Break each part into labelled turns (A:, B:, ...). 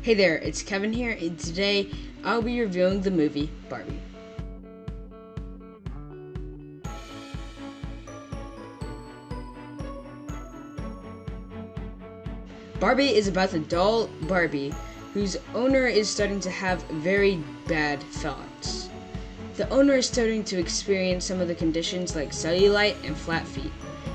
A: Hey there, it's Kevin here, and today I'll be reviewing the movie Barbie. Barbie is about the doll Barbie, whose owner is starting to have very bad thoughts. The owner is starting to experience some of the conditions like cellulite and flat feet.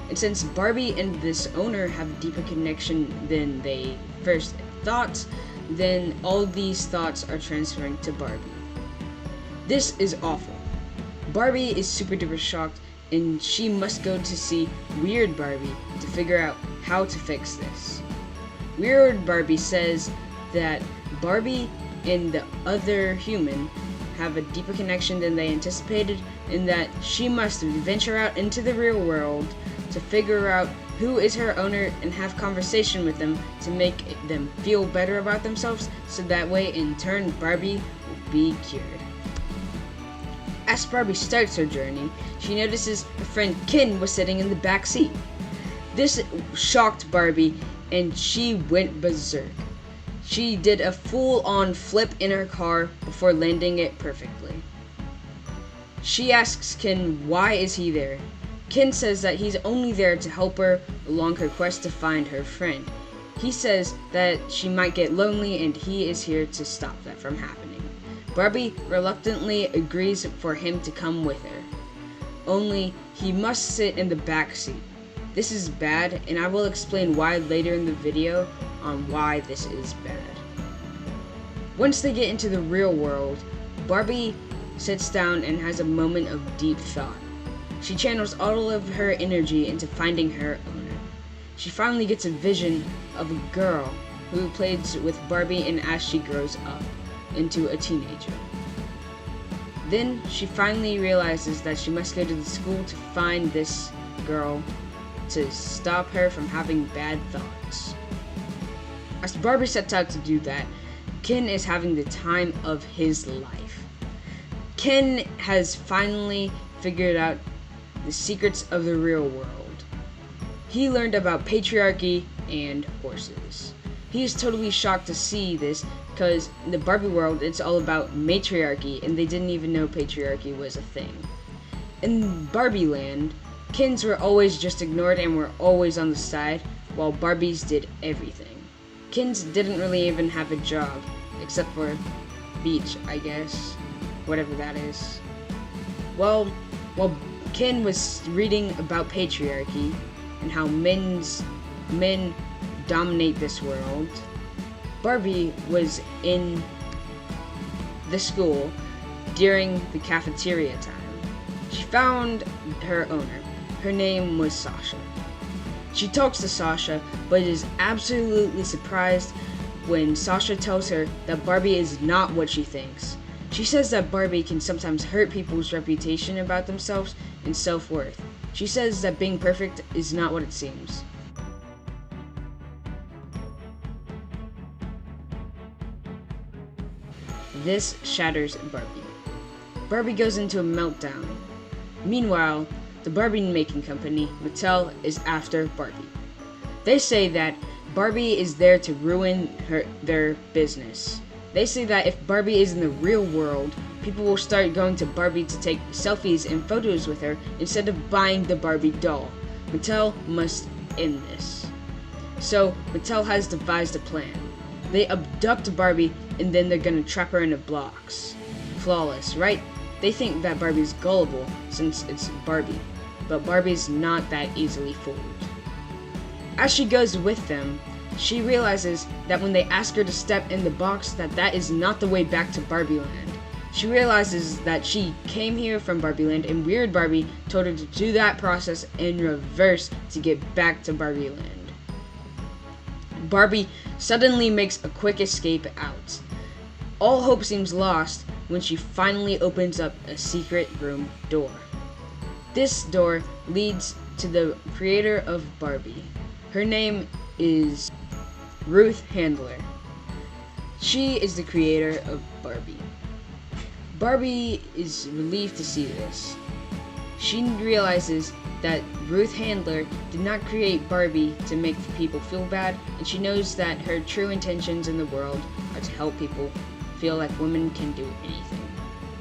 A: And since Barbie and this owner have a deeper connection than they first thought, then all these thoughts are transferring to Barbie. This is awful. Barbie is super duper shocked, and she must go to see Weird Barbie to figure out how to fix this. Weird Barbie says that Barbie and the other human have a deeper connection than they anticipated, and that she must venture out into the real world to figure out who is her owner and have conversation with them to make them feel better about themselves, so that way in turn Barbie will be cured. As Barbie starts her journey, she notices her friend Ken was sitting in the back seat. This shocked Barbie and she went berserk. She did a full-on flip in her car before landing it perfectly. She asks Ken why is he there. Ken says that he's only there to help her along her quest to find her friend. He says that she might get lonely and he is here to stop that from happening. Barbie reluctantly agrees for him to come with her. Only he must sit in the back seat. This is bad, and I will explain why later in the video on why this is bad. Once they get into the real world, Barbie sits down and has a moment of deep thought. She channels all of her energy into finding her owner. She finally gets a vision of a girl who plays with Barbie, and as she grows up into a teenager. Then she finally realizes that she must go to the school to find this girl to stop her from having bad thoughts. As Barbie sets out to do that, Ken is having the time of his life. Ken has finally figured out the secrets of the real world. He learned about patriarchy and horses. He is totally shocked to see this because in the Barbie world it's all about matriarchy, and they didn't even know patriarchy was a thing. In Barbie land, Kens were always just ignored and were always on the side, while Barbies did everything. Kens didn't really even have a job, except for beach, I guess. Whatever that is. Well, while Ken was reading about patriarchy and how men dominate this world, Barbie was in the school during the cafeteria time. She found her owner. Her name was Sasha. She talks to Sasha, but is absolutely surprised when Sasha tells her that Barbie is not what she thinks. She says that Barbie can sometimes hurt people's reputation about themselves and self-worth. She says that being perfect is not what it seems. This shatters Barbie. Barbie goes into a meltdown. Meanwhile, the Barbie making company, Mattel, is after Barbie. They say that Barbie is there to ruin their business. They say that if Barbie is in the real world, people will start going to Barbie to take selfies and photos with her instead of buying the Barbie doll. Mattel must end this. So, Mattel has devised a plan. They abduct Barbie and then they're gonna trap her in a box. Flawless, right? They think that Barbie's gullible since it's Barbie, but Barbie's not that easily fooled. As she goes with them, she realizes that when they ask her to step in the box, that is not the way back to Barbie Land. She realizes that she came here from Barbie Land, and Weird Barbie told her to do that process in reverse to get back to Barbie Land. Barbie suddenly makes a quick escape out. All hope seems lost when she finally opens up a secret room door. This door leads to the creator of Barbie. Her name is Ruth Handler. She is the creator of Barbie. Barbie is relieved to see this. She realizes that Ruth Handler did not create Barbie to make people feel bad, and she knows that her true intentions in the world are to help people feel like women can do anything.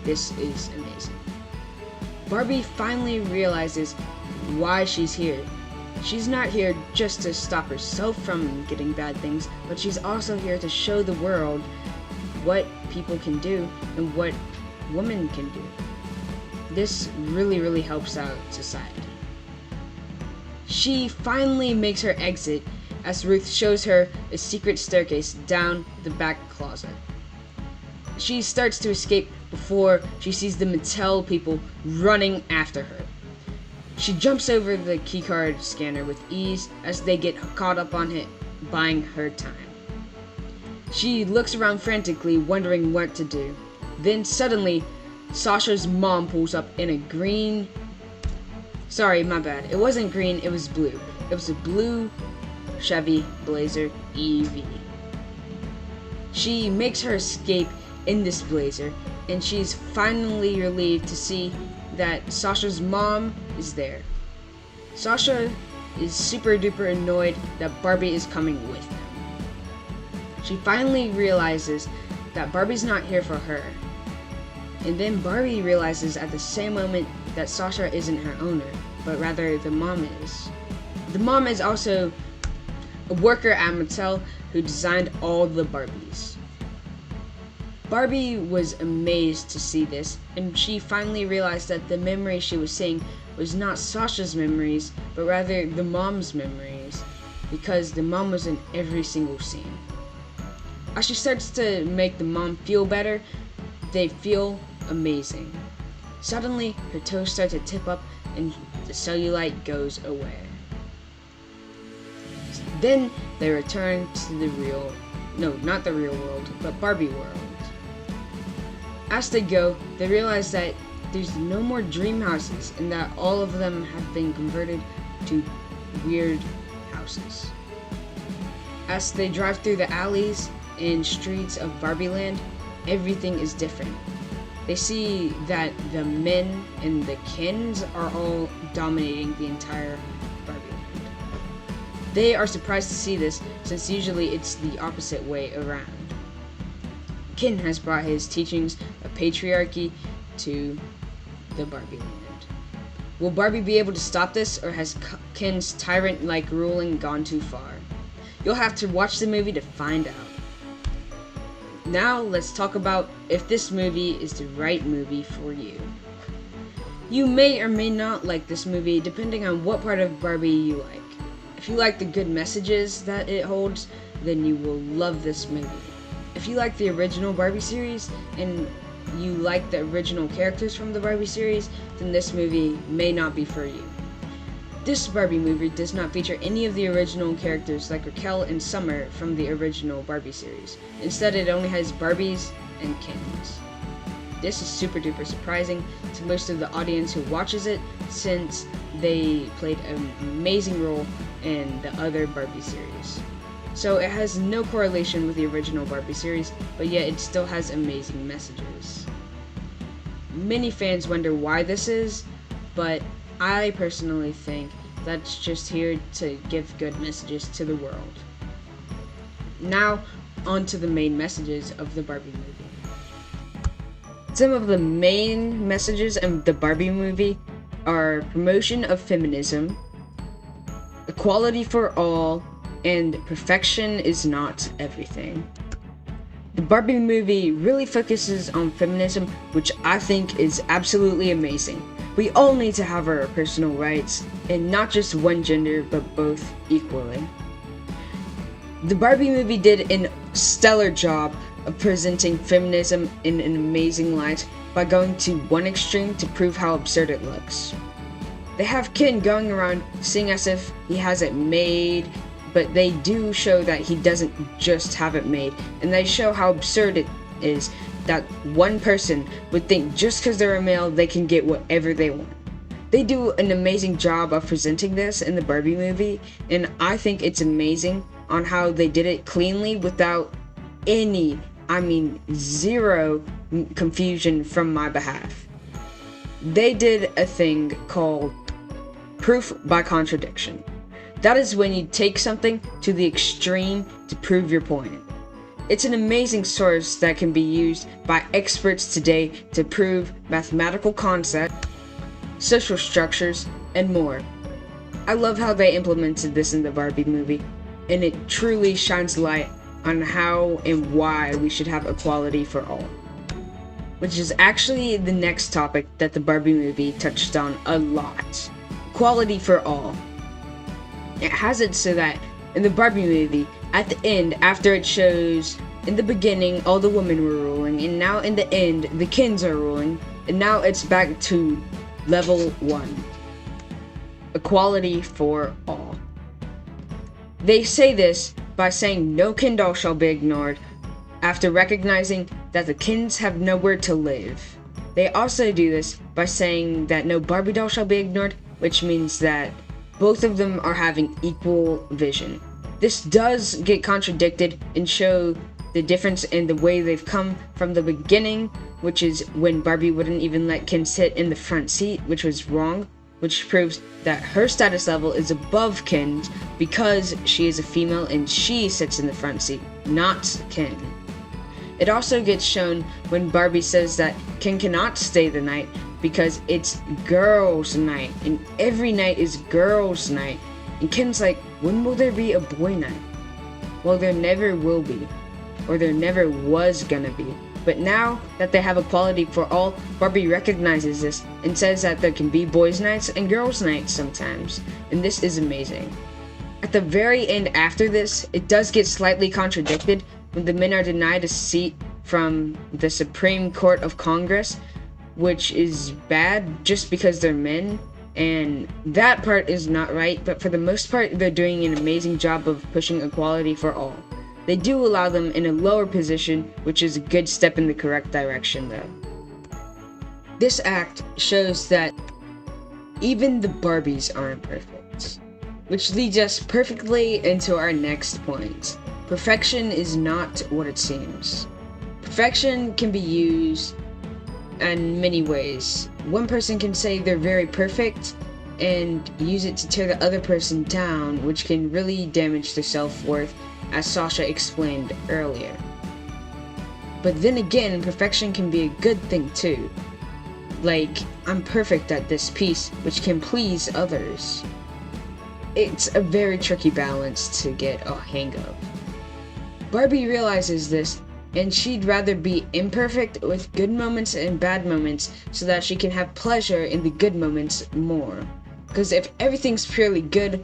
A: This is amazing. Barbie finally realizes why she's here. She's not here just to stop herself from getting bad things, but she's also here to show the world what people can do and what women can do. This really helps out society. She finally makes her exit as Ruth shows her a secret staircase down the back closet. She starts to escape before she sees the Mattel people running after her. She jumps over the keycard scanner with ease as they get caught up on it, buying her time. She looks around frantically, wondering what to do. Then suddenly, Sasha's mom pulls up in a green... Sorry, my bad. It wasn't green, it was blue. It was a blue Chevy Blazer EV. She makes her escape in this Blazer, and she's finally relieved to see that Sasha's mom is there. Sasha is super duper annoyed that Barbie is coming with them. She finally realizes that Barbie's not here for her. And then Barbie realizes at the same moment that Sasha isn't her owner, but rather the mom is. The mom is also a worker at Mattel who designed all the Barbies. Barbie was amazed to see this, and she finally realized that the memory she was seeing was not Sasha's memories, but rather the mom's memories, because the mom was in every single scene. As she starts to make the mom feel better, they feel amazing. Suddenly, her toes start to tip up and the cellulite goes away. Then they return to the real, no, not the real world, but Barbie world. As they go, they realize that there's no more dream houses and that all of them have been converted to weird houses. As they drive through the alleys and streets of Barbie Land, everything is different. They see that the men and the Kens are all dominating the entire Barbie Land. They are surprised to see this, since usually it's the opposite way around. Ken has brought his teachings of patriarchy to the Barbie Land. Will Barbie be able to stop this, or has Ken's tyrant-like ruling gone too far? You'll have to watch the movie to find out. Now let's talk about if this movie is the right movie for you. You may or may not like this movie depending on what part of Barbie you like. If you like the good messages that it holds, then you will love this movie. If you like the original Barbie series and you like the original characters from the Barbie series, then this movie may not be for you. This Barbie movie does not feature any of the original characters like Raquel and Summer from the original Barbie series. Instead, it only has Barbies and Kens. This is super duper surprising to most of the audience who watches it, since they played an amazing role in the other Barbie series. So it has no correlation with the original Barbie series, but yet it still has amazing messages. Many fans wonder why this is, but I personally think that's just here to give good messages to the world. Now, on to the main messages of the Barbie movie. Some of the main messages of the Barbie movie are promotion of feminism, equality for all, and perfection is not everything. The Barbie movie really focuses on feminism, which I think is absolutely amazing. We all need to have our personal rights, and not just one gender, but both equally. The Barbie movie did a stellar job of presenting feminism in an amazing light by going to one extreme to prove how absurd it looks. They have Ken going around seeing as if he has it made, but they do show that he doesn't just have it made, and they show how absurd it is that one person would think just because they're a male they can get whatever they want. They do an amazing job of presenting this in the Barbie movie, and I think it's amazing on how they did it cleanly without any, zero confusion from my behalf. They did a thing called proof by contradiction. That is when you take something to the extreme to prove your point. It's an amazing source that can be used by experts today to prove mathematical concepts, social structures, and more. I love how they implemented this in the Barbie movie, and it truly shines light on how and why we should have equality for all. Which is actually the next topic that the Barbie movie touched on a lot. Equality for all. It has it so that in the Barbie movie, at the end, after it shows in the beginning all the women were ruling, and now in the end the Kens are ruling, and now it's back to level 1. Equality for all. They say this by saying no Ken doll shall be ignored, after recognizing that the Kens have nowhere to live. They also do this by saying that no Barbie doll shall be ignored, which means that both of them are having equal vision. This does get contradicted and show the difference in the way they've come from the beginning, which is when Barbie wouldn't even let Ken sit in the front seat, which was wrong, which proves that her status level is above Ken's because she is a female and she sits in the front seat, not Ken. It also gets shown when Barbie says that Ken cannot stay the night because it's girls' night, and every night is girls' night. And Ken's like, when will there be a boy night? Well, there never will be, or there never was gonna be. But now that they have equality for all, Barbie recognizes this and says that there can be boys' nights and girls' nights sometimes, and this is amazing. At the very end after this, it does get slightly contradicted when the men are denied a seat from the Supreme Court of Congress, which is bad just because they're men, and that part is not right, but for the most part, they're doing an amazing job of pushing equality for all. They do allow them in a lower position, which is a good step in the correct direction though. This act shows that even the Barbies aren't perfect, which leads us perfectly into our next point. Perfection is not what it seems. Perfection can be used in many ways. One person can say they're very perfect and use it to tear the other person down, which can really damage their self-worth, as Sasha explained earlier. But then again, perfection can be a good thing too. Like, I'm perfect at this piece, which can please others. It's a very tricky balance to get a hang of. Barbie realizes this, and she'd rather be imperfect with good moments and bad moments so that she can have pleasure in the good moments more. Because if everything's purely good,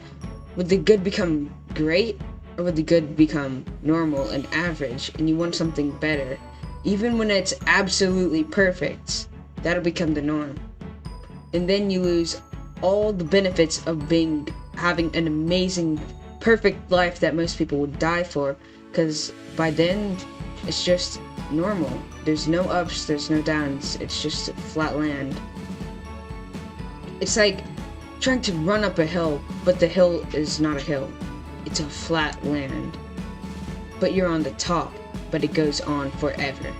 A: would the good become great? Or would the good become normal and average and you want something better? Even when it's absolutely perfect, that'll become the norm. And then you lose all the benefits of having an amazing, perfect life that most people would die for, because by then, it's just normal. There's no ups, there's no downs, it's just flat land. It's like trying to run up a hill, but the hill is not a hill. It's a flat land. But you're on the top, but it goes on forever.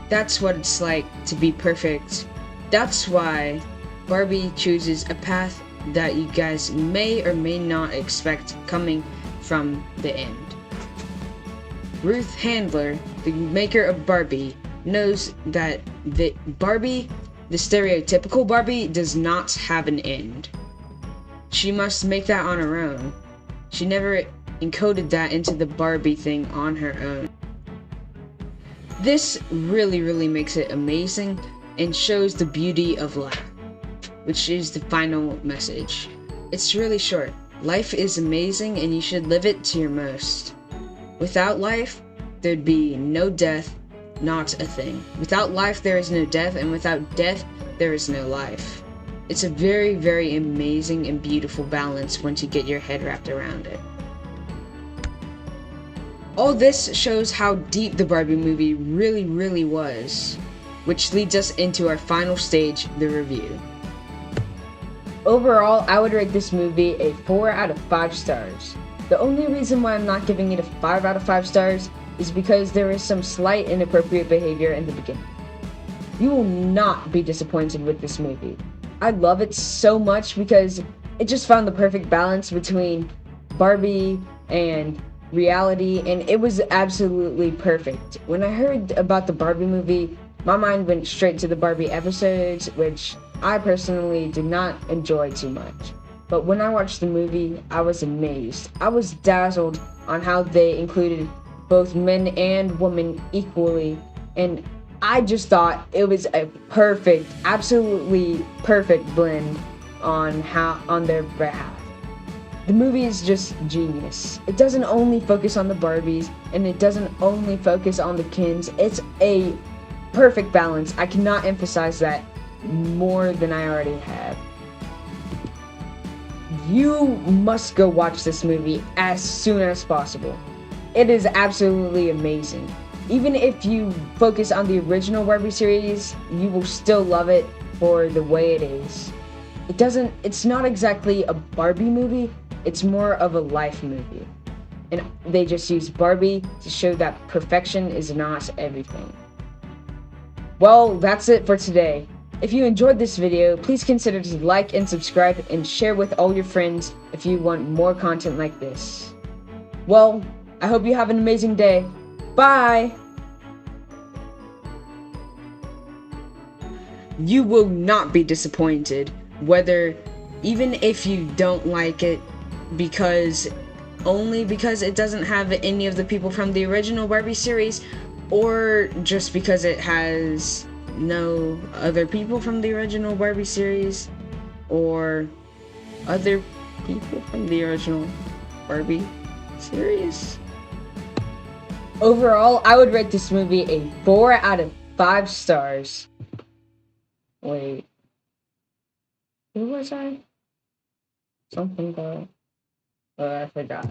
A: That's what it's like to be perfect. That's why Barbie chooses a path that you guys may or may not expect coming from the end. Ruth Handler, the maker of Barbie, knows that the stereotypical Barbie, does not have an end. She must make that on her own. She never encoded that into the Barbie thing on her own. This really makes it amazing and shows the beauty of life, which is the final message. It's really short. Life is amazing and you should live it to your most. Without life, there'd be no death, not a thing. Without life, there is no death, and without death, there is no life. It's a very amazing and beautiful balance once you get your head wrapped around it. All this shows how deep the Barbie movie really was, which leads us into our final stage, the review. Overall, I would rate this movie a 4 out of 5 stars. The only reason why I'm not giving it a 5 out of 5 stars is because there is some slight inappropriate behavior in the beginning. You will not be disappointed with this movie. I love it so much because it just found the perfect balance between Barbie and reality, and it was absolutely perfect. When I heard about the Barbie movie, my mind went straight to the Barbie episodes, which I personally did not enjoy too much. But when I watched the movie, I was amazed. I was dazzled on how they included both men and women equally, and I just thought it was a perfect, absolutely perfect blend on their behalf. The movie is just genius. It doesn't only focus on the Barbies, and it doesn't only focus on the Kens. It's a perfect balance. I cannot emphasize that more than I already have. You must go watch this movie as soon as possible. It is absolutely amazing. Even if you focus on the original Barbie series, you will still love it for the way it is. It's not exactly a Barbie movie, it's more of a life movie. And they just use Barbie to show that perfection is not everything. Well, that's it for today. If you enjoyed this video, please consider to like and subscribe and share with all your friends if you want more content like this. Well, I hope you have an amazing day. Bye! You will not be disappointed, even if you don't like it, only because it doesn't have any of the people from the original Barbie series, or just because it has no other people from the original Barbie series, or other people from the original Barbie series. Overall, I would rate this movie a 4 out of 5 stars. Wait. Who was I? Something about... I forgot.